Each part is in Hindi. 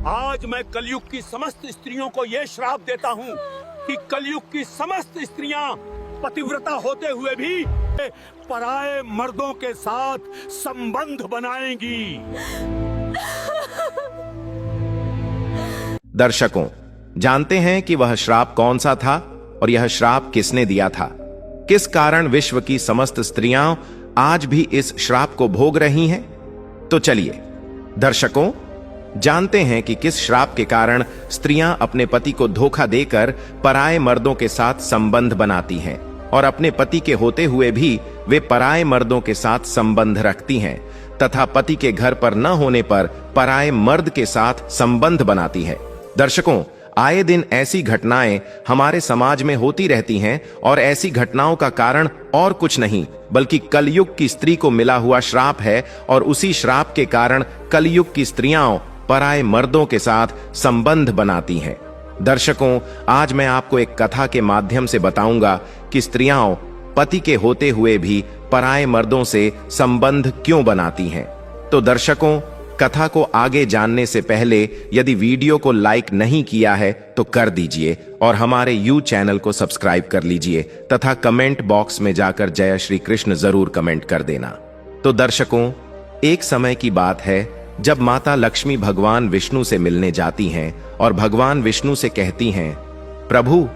आज मैं कलयुग की समस्त स्त्रियों को यह श्राप देता हूँ कि कलयुग की समस्त स्त्रियां पतिव्रता होते हुए भी पराये मर्दों के साथ संबंध बनाएंगी। दर्शकों, जानते हैं कि वह श्राप कौन सा था और यह श्राप किसने दिया था? किस कारण विश्व की समस्त स्त्रियां आज भी इस श्राप को भोग रही हैं? तो चलिए दर्शकों, जानते हैं कि किस श्राप के कारण स्त्रियां अपने पति को धोखा देकर पराये मर्दों के साथ संबंध बनाती हैं और अपने पति के होते हुए भी वे पराये मर्दों के साथ संबंध रखती हैं तथा पति के घर पर न होने पर पराये मर्द के साथ संबंध बनाती हैं। दर्शकों, आए दिन ऐसी घटनाएं हमारे समाज में होती रहती हैं और ऐसी घटनाओं का कारण और कुछ नहीं बल्कि कलयुग की स्त्री को मिला हुआ श्राप है और उसी श्राप के कारण कलयुग की स्त्रियां पराये मर्दों के साथ संबंध बनाती हैं। दर्शकों, आज मैं आपको एक कथा के माध्यम से बताऊंगा कि स्त्रियां पति के होते हुए भी पराये मर्दों से संबंध क्यों बनाती हैं। तो दर्शकों, कथा को आगे जानने से पहले यदि वीडियो को लाइक नहीं किया है तो कर दीजिए और हमारे यू चैनल को सब्सक्राइब कर लीजिए तथा कमेंट बॉक्स में जाकर जय श्री कृष्ण जरूर कमेंट कर देना। तो दर्शकों, एक समय की बात है जब माता लक्ष्मी भगवान विष्णु से मिलने जाती हैं और भगवान विष्णु से कहती हैं, प्रभु,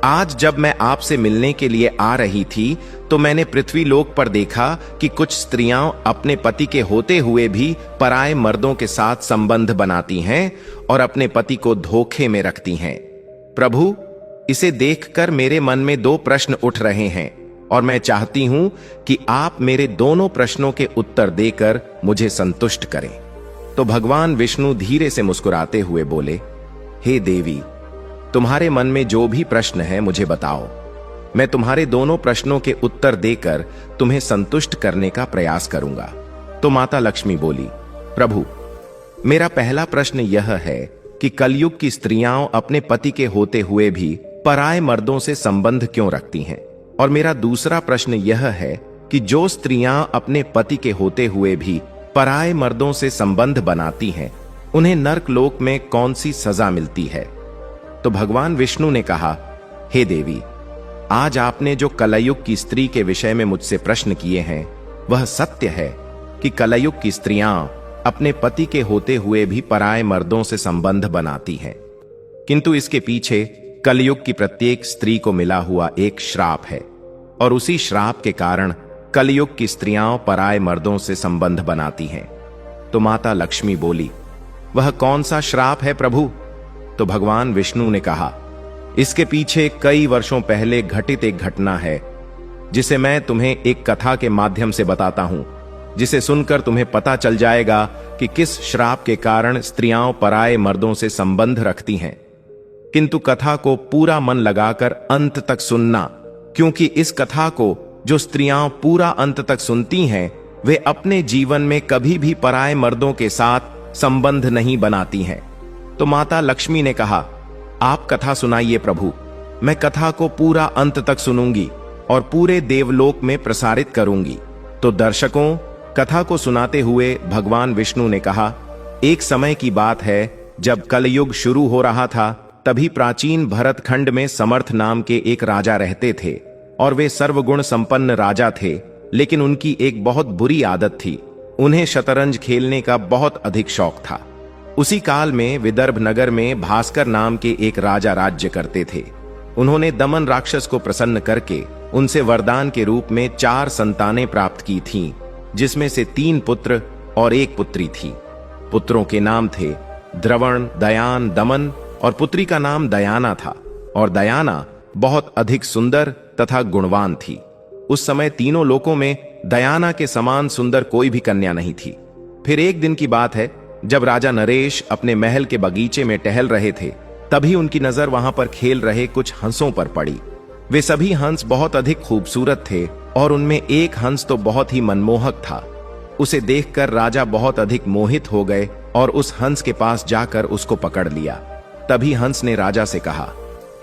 आज जब मैं आपसे मिलने के लिए आ रही थी तो मैंने पृथ्वी लोक पर देखा कि कुछ स्त्रियां अपने पति के होते हुए भी पराये मर्दों के साथ संबंध बनाती हैं और अपने पति को धोखे में रखती हैं। प्रभु, इसे देखकर मेरे मन में दो प्रश्न उठ रहे हैं और मैं चाहती हूं कि आप मेरे दोनों प्रश्नों के उत्तर देकर मुझे संतुष्ट करें। तो भगवान विष्णु धीरे से मुस्कुराते हुए बोले, हे देवी, तुम्हारे मन में जो भी प्रश्न है मुझे बताओ। मैं तुम्हारे दोनों प्रश्नों के उत्तर देकर तुम्हें संतुष्ट करने का प्रयास करूंगा। तो माता लक्ष्मी बोली, प्रभु, मेरा पहला प्रश्न यह है कि कलयुग की स्त्रियां अपने पति के होते हुए भी पराये मर्दों से संबंध क्यों रखती हैं? और मेरा दूसरा प्रश्न यह है कि जो स्त्रियां अपने पति के होते हुए भी पराये मर्दों से संबंध बनाती हैं, उन्हें नर्क लोक में कौन सी सजा मिलती है? तो भगवान विष्णु ने कहा, हे देवी, आज आपने जो कलयुग की स्त्री के विषय में मुझसे प्रश्न किए हैं वह सत्य है कि कलयुग की स्त्रियां अपने पति के होते हुए भी पराये मर्दों से संबंध बनाती हैं, किंतु इसके पीछे कलयुग की प्रत्येक स्त्री को मिला हुआ एक श्राप है और उसी श्राप के कारण कलयुग की स्त्रियां पराये मर्दों से संबंध बनाती हैं। तो माता लक्ष्मी बोली, वह कौन सा श्राप है प्रभु? तो भगवान विष्णु ने कहा, इसके पीछे कई वर्षों पहले घटित एक घटना है जिसे मैं तुम्हें एक कथा के माध्यम से बताता हूं, जिसे सुनकर तुम्हें पता चल जाएगा कि किस श्राप के कारण स्त्रियां पराये मर्दों से संबंध रखती हैं। किंतु कथा को पूरा मन लगाकर अंत तक सुनना, क्योंकि इस कथा को जो स्त्रियां पूरा अंत तक सुनती हैं वे अपने जीवन में कभी भी पराये मर्दों के साथ संबंध नहीं बनाती हैं। तो माता लक्ष्मी ने कहा, आप कथा सुनाइए प्रभु, मैं कथा को पूरा अंत तक सुनूंगी और पूरे देवलोक में प्रसारित करूंगी। तो दर्शकों, कथा को सुनाते हुए भगवान विष्णु ने कहा, एक समय की बात है जब कलयुग शुरू हो रहा था, तभी प्राचीन भरतखंड में समर्थ नाम के एक राजा रहते थे और वे सर्वगुण संपन्न राजा थे, लेकिन उनकी एक बहुत बुरी आदत थी, उन्हें शतरंज खेलने का बहुत अधिक शौक था। उसी काल में विदर्भ नगर में भास्कर नाम के एक राजा राज्य करते थे। उन्होंने दमन राक्षस को प्रसन्न करके उनसे वरदान के रूप में 4 संतानें प्राप्त की थीं, जिसमें से 3 पुत्र और 1 पुत्री थी। पुत्रों के नाम थे द्रवण, दयान, दमन और पुत्री का नाम दयाना था और दयाना बहुत अधिक सुंदर तथा गुणवान थी। उस समय तीनों लोकों में दयाना के समान सुंदर कोई भी कन्या नहीं थी। फिर एक दिन की बात है जब राजा नरेश अपने महल के बगीचे में टहल रहे थे, तभी उनकी नजर वहां पर खेल रहे कुछ हंसों पर पड़ी। वे सभी हंस बहुत अधिक खूबसूरत थे और उनमें एक हंस तो बहुत ही मनमोहक था। उसे देखकर राजा बहुत अधिक मोहित हो गए और उस हंस के पास जाकर उसको पकड़ लिया। तभी हंस ने राजा से कहा,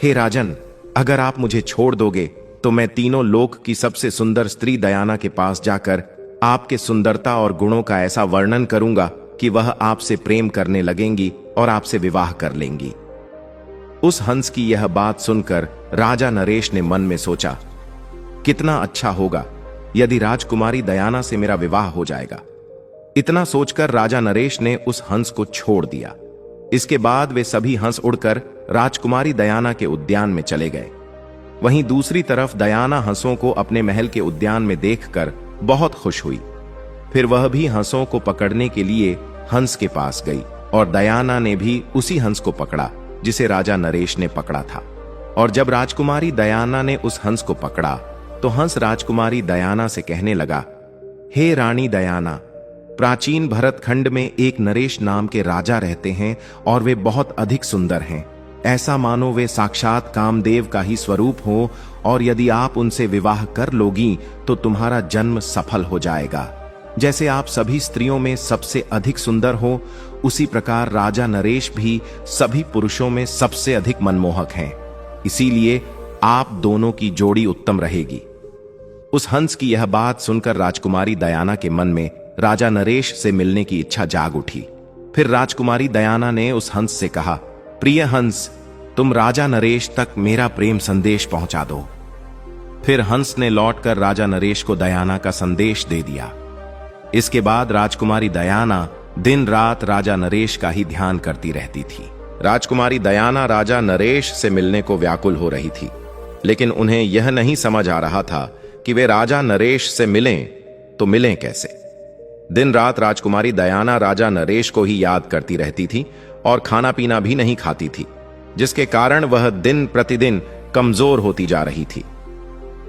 हे राजन, अगर आप मुझे छोड़ दोगे तो मैं तीनों लोक की सबसे सुंदर स्त्री दयाना के पास जाकर आपके सुंदरता और गुणों का ऐसा वर्णन करूंगा कि वह आपसे प्रेम करने लगेंगी और आपसे विवाह कर लेंगी। उस हंस की यह बात सुनकर राजा नरेश ने मन में सोचा, कितना अच्छा होगा यदि राजकुमारी दयाना से मेरा विवाह हो जाएगा। इतना सोचकर राजा नरेश ने उस हंस को छोड़ दिया। इसके बाद वे सभी हंस उड़कर राजकुमारी दयाना के उद्यान में चले गए। वहीं दूसरी तरफ दयाना हंसों को अपने महल के उद्यान में देखकर बहुत खुश हुई। फिर वह भी हंसों को पकड़ने के लिए हंस के पास गई और दयाना ने भी उसी हंस को पकड़ा जिसे राजा नरेश ने पकड़ा था। और जब राजकुमारी दयाना ने उस हंस को पकड़ा तो हंस राजकुमारी दयाना से कहने लगा, हे रानी दयाना, प्राचीन भरतखंड में एक नरेश नाम के राजा रहते हैं और वे बहुत अधिक सुंदर हैं। ऐसा मानो वे साक्षात कामदेव का ही स्वरूप हो, और यदि आप उनसे विवाह कर लोगी तो तुम्हारा जन्म सफल हो जाएगा। जैसे आप सभी स्त्रियों में सबसे अधिक सुंदर हो, उसी प्रकार राजा नरेश भी सभी पुरुषों में सबसे अधिक मनमोहक हैं। इसीलिए आप दोनों की जोड़ी उत्तम रहेगी। उस हंस की यह बात सुनकर राजकुमारी दयाना के मन में राजा नरेश से मिलने की इच्छा जाग उठी। फिर राजकुमारी दयाना ने उस हंस से कहा, प्रिय हंस, तुम राजा नरेश तक मेरा प्रेम संदेश पहुंचा दो। फिर हंस ने लौटकर राजा नरेश को दयाना का संदेश दे दिया। इसके बाद राजकुमारी दयाना दिन रात राजा नरेश का ही ध्यान करती रहती थी। राजकुमारी दयाना राजा नरेश से मिलने को व्याकुल हो रही थी, लेकिन उन्हें यह नहीं समझ आ रहा था कि वे राजा नरेश से मिलें तो मिलें कैसे। दिन रात राजकुमारी दयाना राजा नरेश को ही याद करती रहती थी और खाना पीना भी नहीं खाती थी, जिसके कारण वह दिन प्रतिदिन कमजोर होती जा रही थी।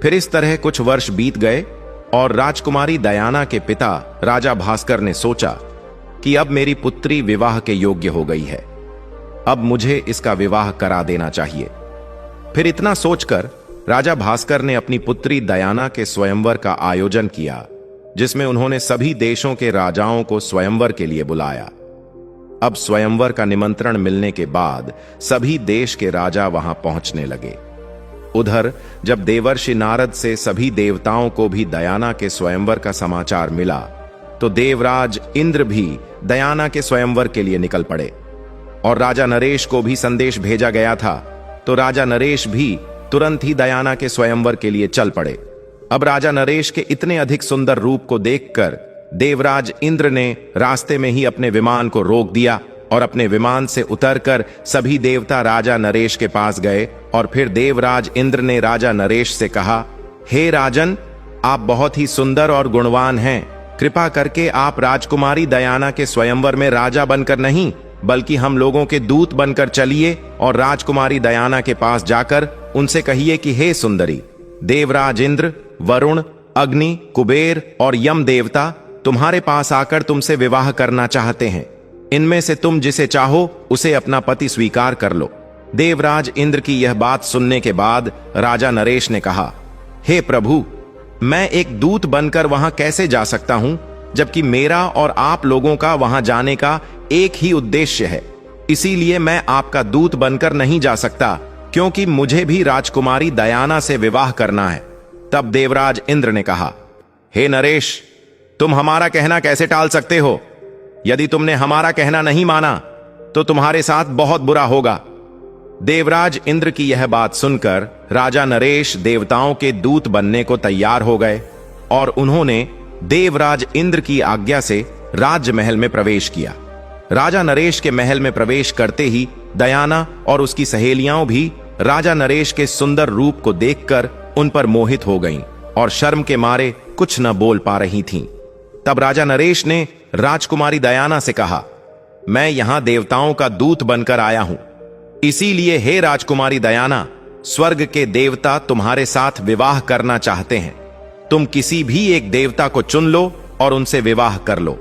फिर इस तरह कुछ वर्ष बीत गए और राजकुमारी दयाना के पिता राजा भास्कर ने सोचा कि अब मेरी पुत्री विवाह के योग्य हो गई है, अब मुझे इसका विवाह करा देना चाहिए। फिर इतना सोचकर राजा भास्कर ने अपनी पुत्री दयाना के स्वयंवर का आयोजन किया, जिसमें उन्होंने सभी देशों के राजाओं को स्वयंवर के लिए बुलाया। अब स्वयंवर का निमंत्रण मिलने के बाद सभी देश के राजा वहां पहुंचने लगे। उधर जब देवर्षि नारद से सभी देवताओं को भी दयाना के स्वयंवर का समाचार मिला, तो देवराज इंद्र भी दयाना के स्वयंवर के लिए निकल पड़े। और राजा नरेश को भी संदेश भेजा गया था, तो राजा नरेश भी तुरंत ही दयाना के स्वयंवर के लिए चल पड़े। अब राजा नरेश के इतने अधिक सुंदर रूप को देखकर देवराज इंद्र ने रास्ते में ही अपने विमान को रोक दिया और अपने विमान से उतरकर सभी देवता राजा नरेश के पास गए। और फिर देवराज इंद्र ने राजा नरेश से कहा, हे राजन, आप बहुत ही सुंदर और गुणवान हैं। कृपा करके आप राजकुमारी दयाना के स्वयंवर में राजा बनकर नहीं, बल्कि हम लोगों के दूत बनकर चलिए और राजकुमारी दयाना के पास जाकर उनसे कहिए कि हे सुंदरी, देवराज इंद्र, वरुण, अग्नि, कुबेर और यम देवता तुम्हारे पास आकर तुमसे विवाह करना चाहते हैं। इनमें से तुम जिसे चाहो उसे अपना पति स्वीकार कर लो। देवराज इंद्र की यह बात सुनने के बाद राजा नरेश ने कहा, हे प्रभु, मैं एक दूत बनकर वहां कैसे जा सकता हूं, जबकि मेरा और आप लोगों का वहां जाने का एक ही उद्देश्य है। इसीलिए मैं आपका दूत बनकर नहीं जा सकता, क्योंकि मुझे भी राजकुमारी दयाना से विवाह करना है। तब देवराज इंद्र ने कहा, हे नरेश, तुम हमारा कहना कैसे टाल सकते हो? यदि तुमने हमारा कहना नहीं माना तो तुम्हारे साथ बहुत बुरा होगा। देवराज इंद्र की यह बात सुनकर राजा नरेश देवताओं के दूत बनने को तैयार हो गए और उन्होंने देवराज इंद्र की आज्ञा से राजमहल में प्रवेश किया। राजा नरेश के महल में प्रवेश करते ही दयाना और उसकी सहेलियां भी राजा नरेश के सुंदर रूप को देखकर उन पर मोहित हो गईं और शर्म के मारे कुछ न बोल पा रही थीं। तब राजा नरेश ने राजकुमारी दयाना से कहा, मैं यहां देवताओं का दूत बनकर आया हूं, इसीलिए हे राजकुमारी दयाना, स्वर्ग के देवता तुम्हारे साथ विवाह करना चाहते हैं। तुम किसी भी एक देवता को चुन लो और उनसे विवाह कर लो।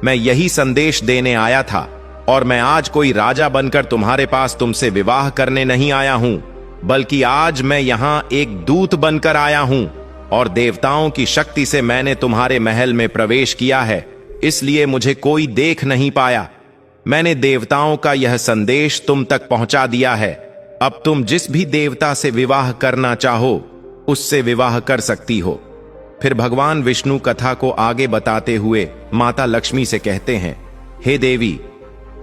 मैं यही संदेश देने आया था और मैं आज कोई राजा बनकर तुम्हारे पास तुमसे विवाह करने नहीं आया हूं, बल्कि आज मैं यहां एक दूत बनकर आया हूं और देवताओं की शक्ति से मैंने तुम्हारे महल में प्रवेश किया है, इसलिए मुझे कोई देख नहीं पाया। मैंने देवताओं का यह संदेश तुम तक पहुंचा दिया है। अब तुम जिस भी देवता से विवाह करना चाहो उससे विवाह कर सकती हो। फिर भगवान विष्णु कथा को आगे बताते हुए माता लक्ष्मी से कहते हैं, हे देवी,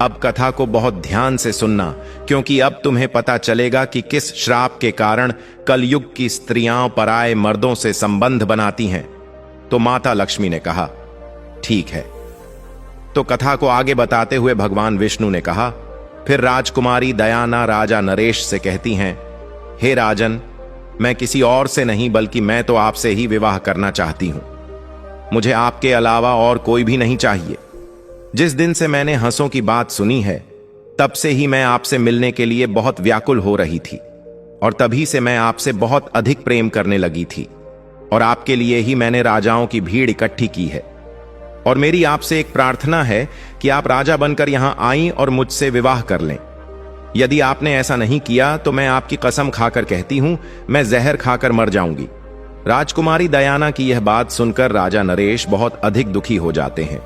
अब कथा को बहुत ध्यान से सुनना, क्योंकि अब तुम्हें पता चलेगा कि किस श्राप के कारण कलयुग की स्त्रियां पराये मर्दों से संबंध बनाती हैं। तो माता लक्ष्मी ने कहा, ठीक है। तो कथा को आगे बताते हुए भगवान विष्णु ने कहा, फिर राजकुमारी दयाना राजा नरेश से कहती हैं, हे राजन, मैं किसी और से नहीं बल्कि मैं तो आपसे ही विवाह करना चाहती हूं। मुझे आपके अलावा और कोई भी नहीं चाहिए। जिस दिन से मैंने हंसों की बात सुनी है, तब से ही मैं आपसे मिलने के लिए बहुत व्याकुल हो रही थी, और तभी से मैं आपसे बहुत अधिक प्रेम करने लगी थी, और आपके लिए ही मैंने राजाओं की भीड़ इकट्ठी की है। और मेरी आपसे एक प्रार्थना है कि आप राजा बनकर यहां आईं और मुझसे विवाह कर लें। यदि आपने ऐसा नहीं किया तो मैं आपकी कसम खाकर कहती हूं, मैं जहर खाकर मर जाऊंगी। राजकुमारी दयाना की यह बात सुनकर राजा नरेश बहुत अधिक दुखी हो जाते हैं,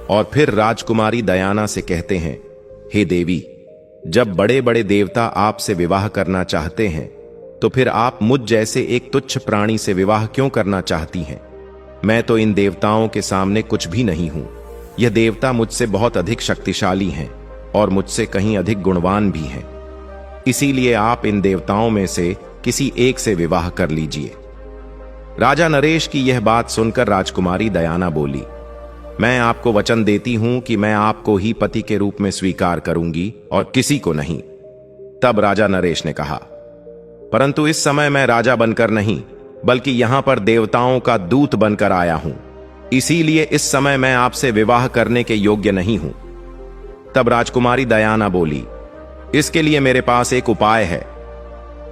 और फिर राजकुमारी दयाना से कहते हैं, हे देवी, जब बड़े बड़े देवता आपसे विवाह करना चाहते हैं, तो फिर आप मुझ जैसे एक तुच्छ प्राणी से विवाह क्यों करना चाहती हैं? मैं तो इन देवताओं के सामने कुछ भी नहीं हूं। यह देवता मुझसे बहुत अधिक शक्तिशाली हैं और मुझसे कहीं अधिक गुणवान भी हैं। इसीलिए आप इन देवताओं में से किसी एक से विवाह कर लीजिए। राजा नरेश की यह बात सुनकर राजकुमारी दयाना बोली, मैं आपको वचन देती हूं कि मैं आपको ही पति के रूप में स्वीकार करूंगी और किसी को नहीं। तब राजा नरेश ने कहा, परंतु इस समय मैं राजा बनकर नहीं, बल्कि यहां पर देवताओं का दूत बनकर आया हूं। इसीलिए इस समय मैं आपसे विवाह करने के योग्य नहीं हूं। तब राजकुमारी दयाना बोली, इसके लिए मेरे पास एक उपाय है।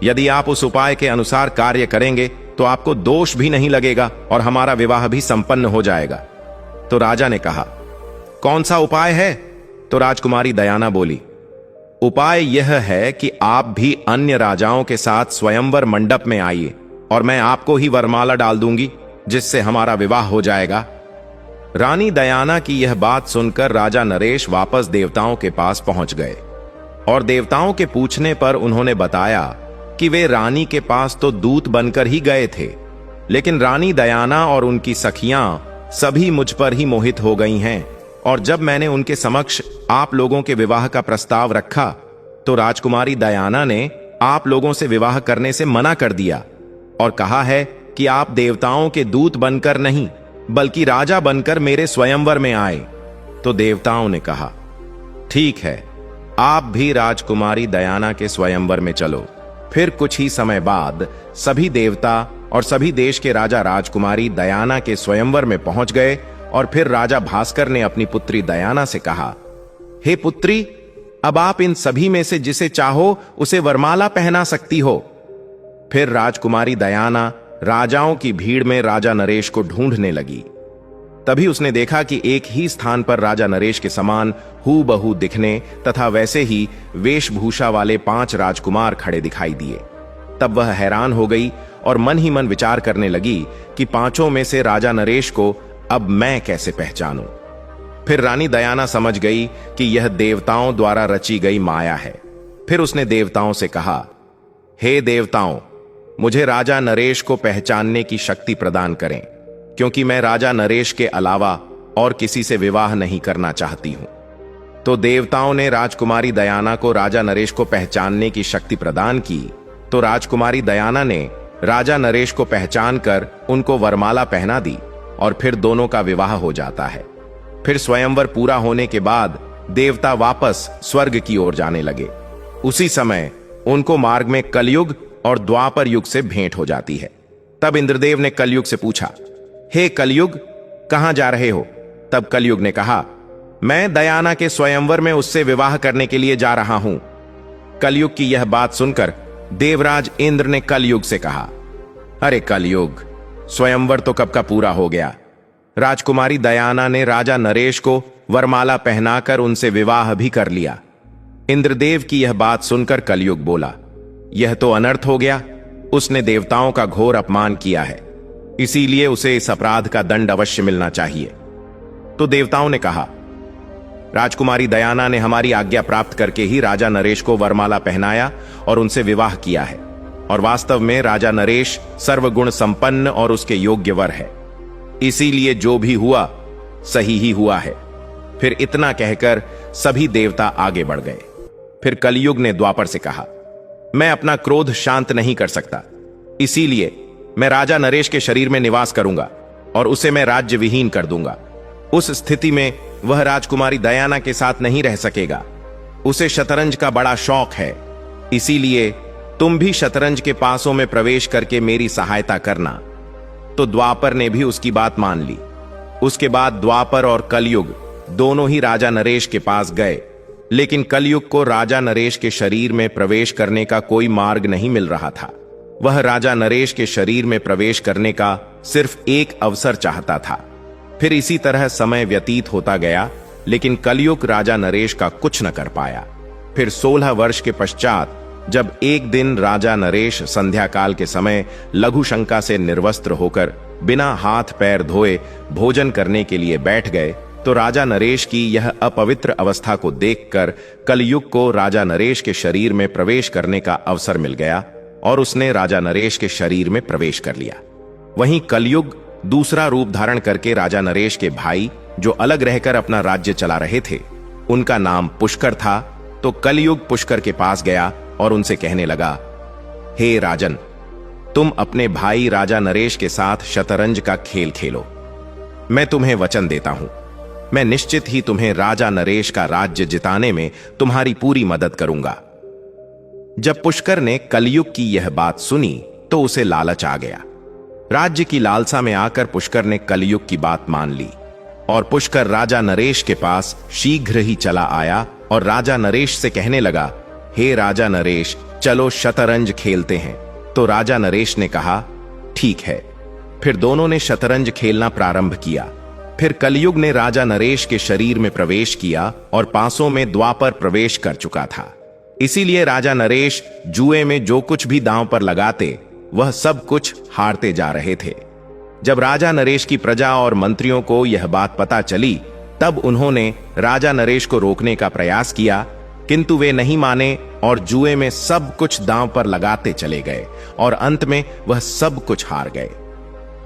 यदि आप उस उपाय के अनुसार कार्य करेंगे तो आपको दोष भी नहीं लगेगा और हमारा विवाह भी संपन्न हो जाएगा। तो राजा ने कहा, कौन सा उपाय है? तो राजकुमारी दयाना बोली, उपाय यह है कि आप भी अन्य राजाओं के साथ स्वयंवर मंडप में आइए और मैं आपको ही वरमाला डाल दूंगी, जिससे हमारा विवाह हो जाएगा। रानी दयाना की यह बात सुनकर राजा नरेश वापस देवताओं के पास पहुंच गए, और देवताओं के पूछने पर उन्होंने बताया कि वे रानी के पास तो दूत बनकर ही गए थे, लेकिन रानी दयाना और उनकी सखियां सभी मुझ पर ही मोहित हो गई हैं। और जब मैंने उनके समक्ष आप लोगों के विवाह का प्रस्ताव रखा, तो राजकुमारी दयाना ने आप लोगों से विवाह करने से मना कर दिया और कहा है कि आप देवताओं के दूत बनकर नहीं, बल्कि राजा बनकर मेरे स्वयंवर में आए। तो देवताओं ने कहा, ठीक है, आप भी राजकुमारी दयाना के स्वयंवर में चलो। फिर कुछ ही समय बाद सभी देवता और सभी देश के राजा राजकुमारी दयाना के स्वयंवर में पहुंच गए, और फिर राजा भास्कर ने अपनी पुत्री दयाना से कहा, हे पुत्री, अब आप इन सभी में से जिसे चाहो उसे वरमाला पहना सकती हो। फिर राजकुमारी दयाना राजाओं की भीड़ में राजा नरेश को ढूंढने लगी। तभी उसने देखा कि एक ही स्थान पर राजा नरेश के समान हूबहू दिखने तथा वैसे ही वेशभूषा वाले 5 राजकुमार खड़े दिखाई दिए। तब वह हैरान हो गई और मन ही मन विचार करने लगी कि 5 में से राजा नरेश को अब मैं कैसे पहचानूं। फिर रानी दयाना समझ गई कि यह देवताओं द्वारा रची गई माया है। फिर उसने देवताओं से कहा, हे देवताओं, मुझे राजा नरेश को पहचानने की शक्ति प्रदान करें, क्योंकि मैं राजा नरेश के अलावा और किसी से विवाह नहीं करना चाहती हूं। तो देवताओं ने राजकुमारी दयाना को राजा नरेश को पहचानने की शक्ति प्रदान की। तो राजकुमारी दयाना ने राजा नरेश को पहचान कर उनको वरमाला पहना दी, और फिर दोनों का विवाह हो जाता है। फिर स्वयंवर पूरा होने के बाद देवता वापस स्वर्ग की ओर जाने लगे। उसी समय उनको मार्ग में कलयुग और द्वापर युग से भेंट हो जाती है। तब इंद्रदेव ने कलयुग से पूछा, हे कलयुग, कहां जा रहे हो? तब कलयुग ने कहा, मैं दयाना के स्वयंवर में उससे विवाह करने के लिए जा रहा हूं। कलयुग की यह बात सुनकर देवराज इंद्र ने कलयुग से कहा, अरे कलयुग, स्वयंवर तो कब का पूरा हो गया। राजकुमारी दयाना ने राजा नरेश को वरमाला पहनाकर उनसे विवाह भी कर लिया। इंद्रदेव की यह बात सुनकर कलयुग बोला, यह तो अनर्थ हो गया। उसने देवताओं का घोर अपमान किया है, इसीलिए उसे इस अपराध का दंड अवश्य मिलना चाहिए। तो देवताओं ने कहा, राजकुमारी दयाना ने हमारी आज्ञा प्राप्त करके ही राजा नरेश को वरमाला पहनाया और उनसे विवाह किया है, और वास्तव में राजा नरेश सर्वगुण संपन्न और उसके योग्य वर है। इसीलिए जो भी हुआ सही ही हुआ है। फिर इतना कहकर सभी देवता आगे बढ़ गए। फिर कलयुग ने द्वापर से कहा, मैं अपना क्रोध शांत नहीं कर सकता, इसीलिए मैं राजा नरेश के शरीर में निवास करूंगा और उसे मैं राज्य विहीन कर दूंगा। उस स्थिति में वह राजकुमारी दयाना के साथ नहीं रह सकेगा। उसे शतरंज का बड़ा शौक है, इसीलिए तुम भी शतरंज के पासों में प्रवेश करके मेरी सहायता करना। तो द्वापर ने भी उसकी बात मान ली। उसके बाद द्वापर और कलयुग दोनों ही राजा नरेश के पास गए, लेकिन कलयुग को राजा नरेश के शरीर में प्रवेश करने का कोई मार्ग नहीं मिल रहा था। वह राजा नरेश के शरीर में प्रवेश करने का सिर्फ एक अवसर चाहता था। फिर इसी तरह समय व्यतीत होता गया, लेकिन कलयुग राजा नरेश का कुछ न कर पाया। फिर 16 वर्ष के पश्चात जब एक दिन राजा नरेश संध्या काल के समय लघु शंका से निर्वस्त्र होकर बिना हाथ पैर धोए भोजन करने के लिए बैठ गए, तो राजा नरेश की यह अपवित्र अवस्था को देखकर कलयुग को राजा नरेश के शरीर में प्रवेश करने का अवसर मिल गया और उसने राजा नरेश के शरीर में प्रवेश कर लिया। वहीं कलयुग दूसरा रूप धारण करके राजा नरेश के भाई, जो अलग रहकर अपना राज्य चला रहे थे, उनका नाम पुष्कर था, तो कलयुग पुष्कर के पास गया और उनसे कहने लगा, हे राजन, तुम अपने भाई राजा नरेश के साथ शतरंज का खेल खेलो। मैं तुम्हें वचन देता हूं, मैं निश्चित ही तुम्हें राजा नरेश का राज्य जिताने में तुम्हारी पूरी मदद करूंगा। जब पुष्कर ने कलयुग की यह बात सुनी तो उसे लालच आ गया। राज्य की लालसा में आकर पुष्कर ने कलयुग की बात मान ली और पुष्कर राजा नरेश के पास शीघ्र ही चला आया और राजा नरेश से कहने लगा, हे राजा नरेश, चलो शतरंज खेलते हैं। तो राजा नरेश ने कहा, ठीक है। फिर दोनों ने शतरंज खेलना प्रारंभ किया। फिर कलयुग ने राजा नरेश के शरीर में प्रवेश किया और पासों में द्वापर प्रवेश कर चुका था। इसीलिए राजा नरेश जुए में जो कुछ भी दांव पर लगाते वह सब कुछ हारते जा रहे थे। जब राजा नरेश की प्रजा और मंत्रियों को यह बात पता चली, तब उन्होंने राजा नरेश को रोकने का प्रयास किया, किंतु वे नहीं माने और जुए में सब कुछ दांव पर लगाते चले गए और अंत में वह सब कुछ हार गए।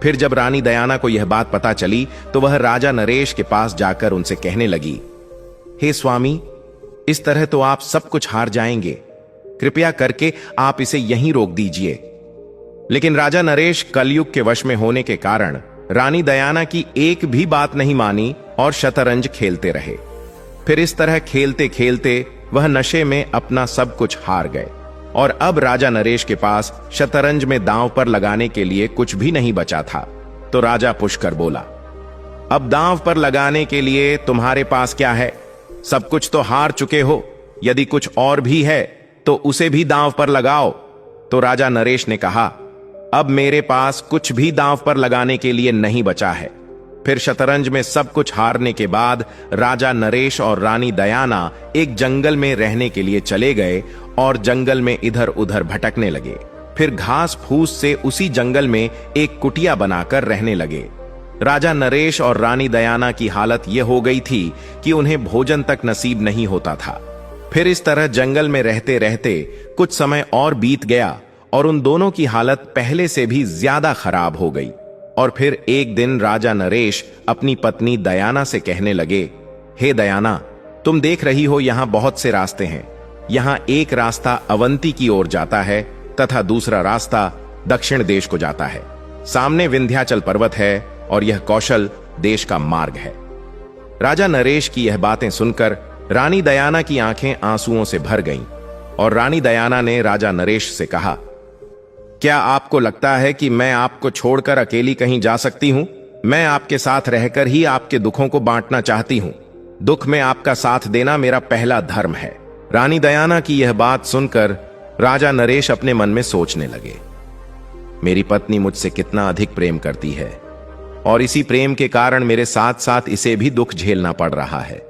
फिर जब रानी दयाना को यह बात पता चली तो वह राजा नरेश के पास जाकर उनसे कहने लगी, हे स्वामी, इस तरह तो आप सब कुछ हार जाएंगे, कृपया करके आप इसे यहीं रोक दीजिए। लेकिन राजा नरेश कलयुग के वश में होने के कारण रानी दयाना की एक भी बात नहीं मानी और शतरंज खेलते रहे। फिर इस तरह खेलते खेलते वह नशे में अपना सब कुछ हार गए और अब राजा नरेश के पास शतरंज में दांव पर लगाने के लिए कुछ भी नहीं बचा था। तो राजा पुष्कर बोला, अब दांव पर लगाने के लिए तुम्हारे पास क्या है? सब कुछ तो हार चुके हो, यदि कुछ और भी है तो उसे भी दांव पर लगाओ। तो राजा नरेश ने कहा, अब मेरे पास कुछ भी दांव पर लगाने के लिए नहीं बचा है। फिर शतरंज में सब कुछ हारने के बाद राजा नरेश और रानी दयाना एक जंगल में रहने के लिए चले गए और जंगल में इधर उधर भटकने लगे। फिर घास फूस से उसी जंगल में एक कुटिया बनाकर रहने लगे। राजा नरेश और रानी दयाना की हालत यह हो गई थी कि उन्हें भोजन तक नसीब नहीं होता था। फिर इस तरह जंगल में रहते रहते कुछ समय और बीत गया और उन दोनों की हालत पहले से भी ज्यादा खराब हो गई। और फिर एक दिन राजा नरेश अपनी पत्नी दयाना से कहने लगे, हे दयाना, तुम देख रही हो यहां बहुत से रास्ते हैं। यहां एक रास्ता अवंती की ओर जाता है तथा दूसरा रास्ता दक्षिण देश को जाता है। सामने विंध्याचल पर्वत है और यह कौशल देश का मार्ग है। राजा नरेश की यह बातें सुनकर रानी दयाना की आंखें आंसुओं से भर गईं और रानी दयाना ने राजा नरेश से कहा, क्या आपको लगता है कि मैं आपको छोड़कर अकेली कहीं जा सकती हूं? मैं आपके साथ रहकर ही आपके दुखों को बांटना चाहती हूं। दुख में आपका साथ देना मेरा पहला धर्म है। रानी दयाना की यह बात सुनकर राजा नरेश अपने मन में सोचने लगे, मेरी पत्नी मुझसे कितना अधिक प्रेम करती है और इसी प्रेम के कारण मेरे साथ साथ इसे भी दुख झेलना पड़ रहा है।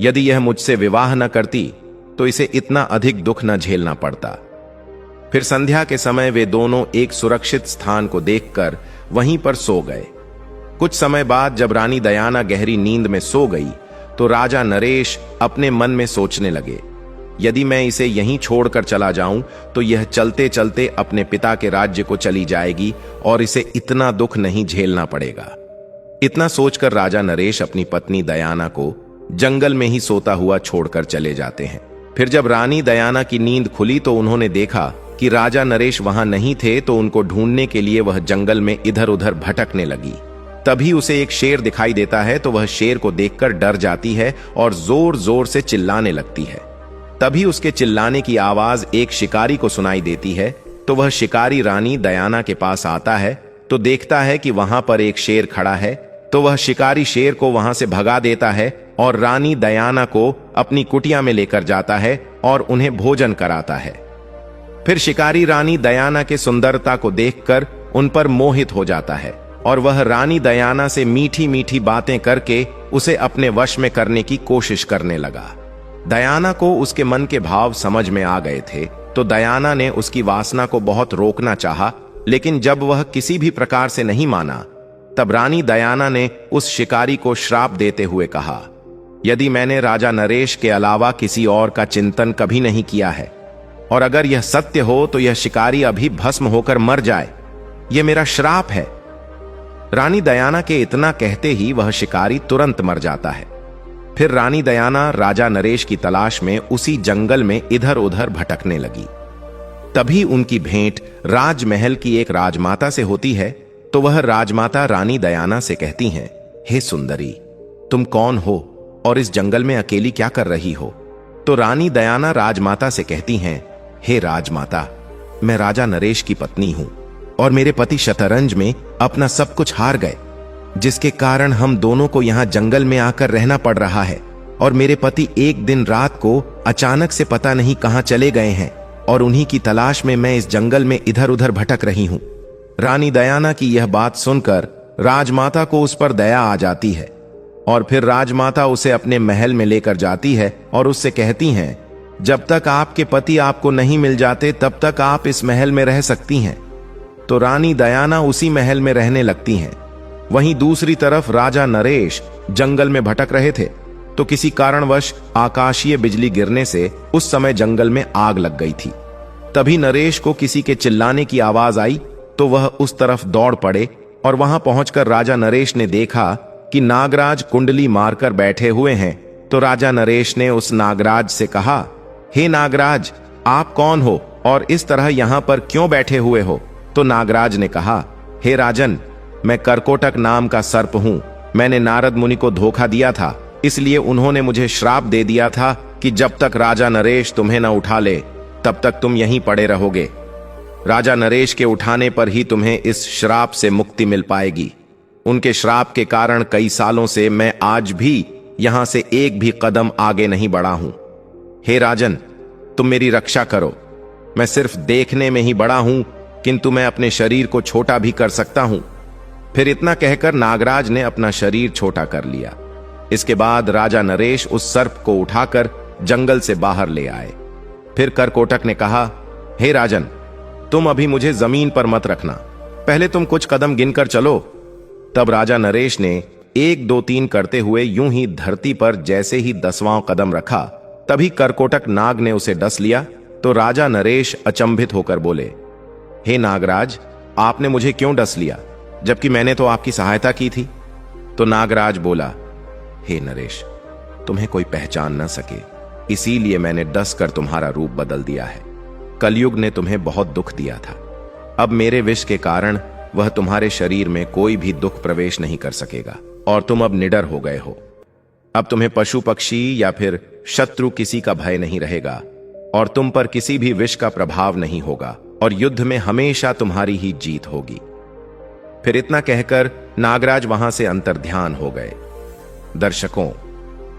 यदि यह मुझसे विवाह न करती तो इसे इतना अधिक दुख न झेलना पड़ता। फिर संध्या के समय वे दोनों एक सुरक्षित स्थान को देखकर वहीं पर सो गए। कुछ समय बाद जब रानी दयाना गहरी नींद में सो गई तो राजा नरेश अपने मन में सोचने लगे, यदि मैं इसे यहीं छोड़कर चला जाऊं तो यह चलते चलते अपने पिता के राज्य को चली जाएगी और इसे इतना दुख नहीं झेलना पड़ेगा। इतना सोचकर राजा नरेश अपनी पत्नी दयाना को जंगल में ही सोता हुआ छोड़कर चले जाते हैं। फिर जब रानी दयाना की नींद खुली तो उन्होंने देखा कि राजा नरेश वहां नहीं थे, तो उनको ढूंढने के लिए वह जंगल में इधर उधर भटकने लगी। तभी उसे एक शेर दिखाई देता है, तो वह शेर को देखकर डर जाती है और जोर जोर से चिल्लाने लगती है। तभी उसके चिल्लाने की आवाज एक शिकारी को सुनाई देती है, तो वह शिकारी रानी दयाना के पास आता है तो देखता है कि वहां पर एक शेर खड़ा है। तो वह शिकारी शेर को वहां से भगा देता है और रानी दयाना को अपनी कुटिया में लेकर जाता है और उन्हें भोजन कराता है। फिर शिकारी रानी दयाना के सुंदरता को देखकर उन पर मोहित हो जाता है और वह रानी दयाना से मीठी मीठी बातें करके उसे अपने वश में करने की कोशिश करने लगा। दयाना को उसके मन के भाव समझ में आ गए थे, तो दयाना ने उसकी वासना को बहुत रोकना चाहा, लेकिन जब वह किसी भी प्रकार से नहीं माना, तब रानी दयाना ने उस शिकारी को श्राप देते हुए कहा, यदि मैंने राजा नरेश के अलावा किसी और का चिंतन कभी नहीं किया है और अगर यह सत्य हो तो यह शिकारी अभी भस्म होकर मर जाए, यह मेरा श्राप है। रानी दयाना के इतना कहते ही वह शिकारी तुरंत मर जाता है। फिर रानी दयाना राजा नरेश की तलाश में उसी जंगल में इधर उधर भटकने लगी। तभी उनकी भेंट राजमहल की एक राजमाता से होती है, तो वह राजमाता रानी दयाना से कहती हैं, हे सुंदरी, तुम कौन हो और इस जंगल में अकेली क्या कर रही हो? तो रानी दयाना राजमाता से कहती हैं, हे राजमाता, मैं राजा नरेश की पत्नी हूं और मेरे पति शतरंज में अपना सब कुछ हार गए, जिसके कारण हम दोनों को यहां जंगल में आकर रहना पड़ रहा है। और मेरे पति एक दिन रात को अचानक से पता नहीं कहां चले गए हैं और उन्हीं की तलाश में मैं इस जंगल में इधर उधर भटक रही हूं। रानी दयाना की यह बात सुनकर राजमाता को उस पर दया आ जाती है और फिर राजमाता उसे अपने महल में लेकर जाती है और उससे कहती हैं, जब तक आपके पति आपको नहीं मिल जाते तब तक आप इस महल में रह सकती हैं। तो रानी दयाना उसी महल में रहने लगती हैं। वहीं दूसरी तरफ राजा नरेश जंगल में भटक रहे थे, तो किसी कारणवश आकाशीय बिजली गिरने से उस समय जंगल में आग लग गई थी। तभी नरेश को किसी के चिल्लाने की आवाज आई, तो वह उस तरफ दौड़ पड़े और वहां पहुंचकर राजा नरेश ने देखा कि नागराज कुंडली मारकर बैठे हुए हैं। तो राजा नरेश ने उस नागराज से कहा, हे नागराज, आप कौन हो और इस तरह यहां पर क्यों बैठे हुए हो? तो नागराज ने कहा, हे राजन, मैं करकोटक नाम का सर्प हूं। मैंने नारद मुनि को धोखा दिया था, इसलिए उन्होंने मुझे श्राप दे दिया था कि जब तक राजा नरेश तुम्हें न उठा ले तब तक तुम यहीं पड़े रहोगे। राजा नरेश के उठाने पर ही तुम्हें इस श्राप से मुक्ति मिल पाएगी। उनके श्राप के कारण कई सालों से मैं आज भी यहां से एक भी कदम आगे नहीं बढ़ा हूं। हे राजन, तुम मेरी रक्षा करो। मैं सिर्फ देखने में ही बड़ा हूं, किंतु मैं अपने शरीर को छोटा भी कर सकता हूं। फिर इतना कहकर नागराज ने अपना शरीर छोटा कर लिया। इसके बाद राजा नरेश उस सर्प को उठाकर जंगल से बाहर ले आए। फिर करकोटक ने कहा, हे राजन, तुम अभी मुझे जमीन पर मत रखना, पहले तुम कुछ कदम गिनकर चलो। तब राजा नरेश ने 1 2 3 करते हुए यूं ही धरती पर जैसे ही 10वां कदम रखा, तभी करकोटक नाग ने उसे डस लिया। तो राजा नरेश अचंभित होकर बोले, हे नागराज, आपने मुझे क्यों डस लिया, जबकि मैंने तो आपकी सहायता की थी? तो नागराज बोला, हे नरेश, तुम्हें कोई पहचान न सके, इसीलिए मैंने डस कर तुम्हारा रूप बदल दिया है। कलयुग ने तुम्हें बहुत दुख दिया था, अब मेरे विष के कारण वह तुम्हारे शरीर में कोई भी दुख प्रवेश नहीं कर सकेगा और तुम अब निडर हो गए हो। अब तुम्हें पशु पक्षी या फिर शत्रु किसी का भय नहीं रहेगा और तुम पर किसी भी विष का प्रभाव नहीं होगा और युद्ध में हमेशा तुम्हारी ही जीत होगी। फिर इतना कहकर नागराज वहां से अंतर्ध्यान हो गए। दर्शकों,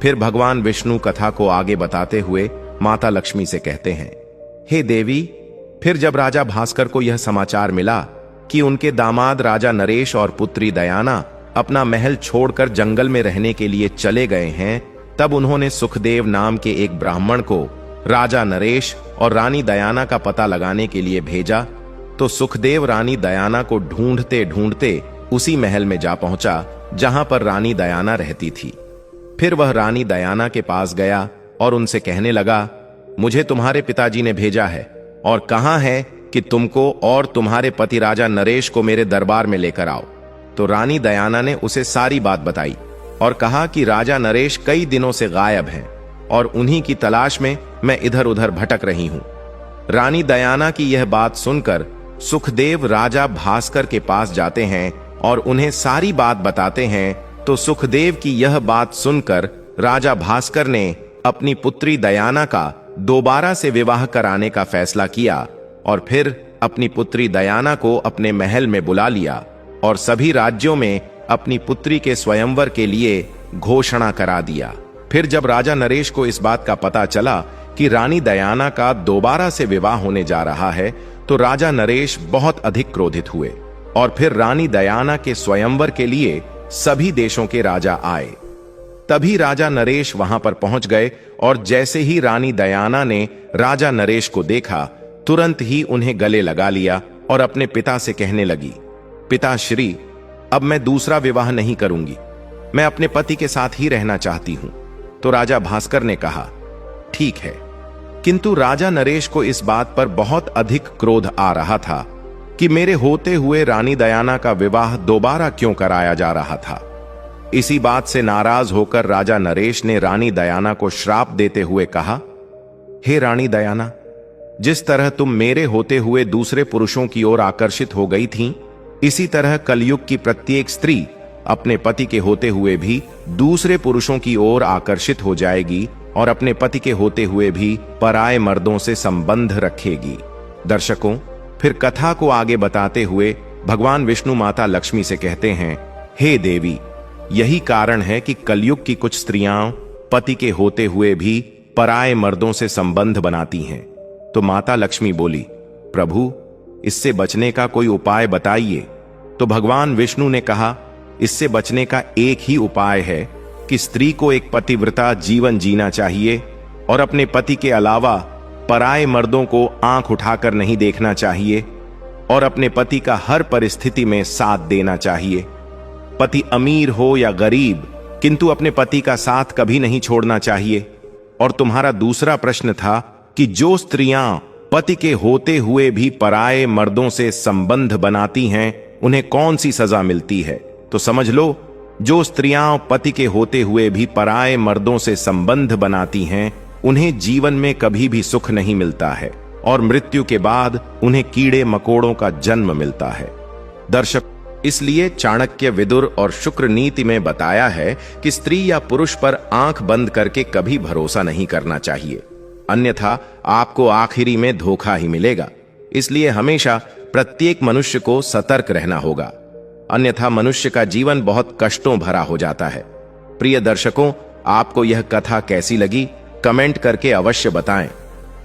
फिर भगवान विष्णु कथा को आगे बताते हुए माता लक्ष्मी से कहते हैं, हे देवी, फिर जब राजा भास्कर को यह समाचार मिला कि उनके दामाद राजा नरेश और पुत्री दयाना अपना महल छोड़कर जंगल में रहने के लिए चले गए हैं, तब उन्होंने सुखदेव नाम के एक ब्राह्मण को राजा नरेश और रानी दयाना का पता लगाने के लिए भेजा। तो सुखदेव रानी दयाना को ढूंढते ढूंढते उसी महल में जा पहुंचा जहां पर रानी दयाना रहती थी। फिर वह रानी दयाना के पास गया और उनसे कहने लगा, मुझे तुम्हारे पिताजी ने भेजा है और कहा है कि तुमको और तुम्हारे पति राजा नरेश को मेरे दरबार में लेकर आओ। तो रानी दयाना ने उसे सारी बात बताई। और कहा कि राजा नरेश कई दिनों से गायब हैं और उन्हीं की तलाश में मैं इधर उधर भटक रही हूं। रानी दयाना की यह बात सुनकर सुखदेव राजा भास्कर के पास जाते हैं और उन्हें सारी बात बताते हैं। तो सुखदेव की यह बात सुनकर राजा भास्कर ने अपनी पुत्री दयाना का दोबारा से विवाह कराने का फैसला किया और फिर अपनी पुत्री दयाना को अपने महल में बुला लिया और सभी राज्यों में अपनी पुत्री के स्वयंवर के लिए घोषणा करा दिया। फिर जब राजा नरेश को इस बात का पता चला कि रानी दयाना का दोबारा से विवाह होने जा रहा है, तो राजा नरेश बहुत अधिक क्रोधित हुए और फिर रानी दयाना के स्वयंवर के लिए सभी देशों के राजा आए। तभी राजा नरेश वहां पर पहुंच गए और जैसे ही रानी दयाना ने राजा नरेश को देखा, तुरंत ही उन्हें गले लगा लिया और अपने पिता से कहने लगी, पिताश्री, अब मैं दूसरा विवाह नहीं करूंगी, मैं अपने पति के साथ ही रहना चाहती हूं। तो राजा भास्कर ने कहा, ठीक है। किंतु राजा नरेश को इस बात पर बहुत अधिक क्रोध आ रहा था कि मेरे होते हुए रानी दयाना का विवाह दोबारा क्यों कराया जा रहा था। इसी बात से नाराज होकर राजा नरेश ने रानी दयाना को श्राप देते हुए कहा, हे रानी दयाना, जिस तरह तुम मेरे होते हुए दूसरे पुरुषों की ओर आकर्षित हो गई थीं, इसी तरह कलयुग की प्रत्येक स्त्री अपने पति के होते हुए भी दूसरे पुरुषों की ओर आकर्षित हो जाएगी और अपने पति के होते हुए भी पराये मर्दों से संबंध रखेगी। दर्शकों, फिर कथा को आगे बताते हुए भगवान विष्णु माता लक्ष्मी से कहते हैं, हे देवी, यही कारण है कि कलयुग की कुछ स्त्रियां पति के होते हुए भी पराये मर्दों से संबंध बनाती हैं। तो माता लक्ष्मी बोली, प्रभु, इससे बचने का कोई उपाय बताइए। तो भगवान विष्णु ने कहा, इससे बचने का एक ही उपाय है कि स्त्री को एक पतिव्रता जीवन जीना चाहिए और अपने पति के अलावा पराये मर्दों को आंख उठाकर नहीं देखना चाहिए और अपने पति का हर परिस्थिति में साथ देना चाहिए। पति अमीर हो या गरीब, किंतु अपने पति का साथ कभी नहीं छोड़ना चाहिए। और तुम्हारा दूसरा प्रश्न था कि जो स्त्रियां पति के होते हुए भी पराये मर्दों से संबंध बनाती हैं, उन्हें कौन सी सजा मिलती है। तो समझ लो, जो स्त्रियां पति के होते हुए भी पराये मर्दों से संबंध बनाती हैं, उन्हें जीवन में कभी भी सुख नहीं मिलता है और मृत्यु के बाद उन्हें कीड़े मकोड़ों का जन्म मिलता है। दर्शक, इसलिए चाणक्य, विदुर और शुक्र नीति में बताया है कि स्त्री या पुरुष पर आंख बंद करके कभी भरोसा नहीं करना चाहिए, अन्यथा आपको आखिरी में धोखा ही मिलेगा। इसलिए हमेशा प्रत्येक मनुष्य को सतर्क रहना होगा, अन्यथा मनुष्य का जीवन बहुत कष्टों भरा हो जाता है। प्रिय दर्शकों, आपको यह कथा कैसी लगी, कमेंट करके अवश्य बताएं।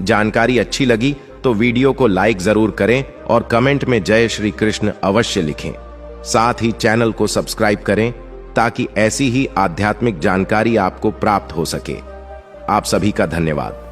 जानकारी अच्छी लगी तो वीडियो को लाइक जरूर करें और कमेंट में जय श्री कृष्ण अवश्य लिखें। साथ ही चैनल को सब्सक्राइब करें ताकि ऐसी ही आध्यात्मिक जानकारी आपको प्राप्त हो सके। आप सभी का धन्यवाद।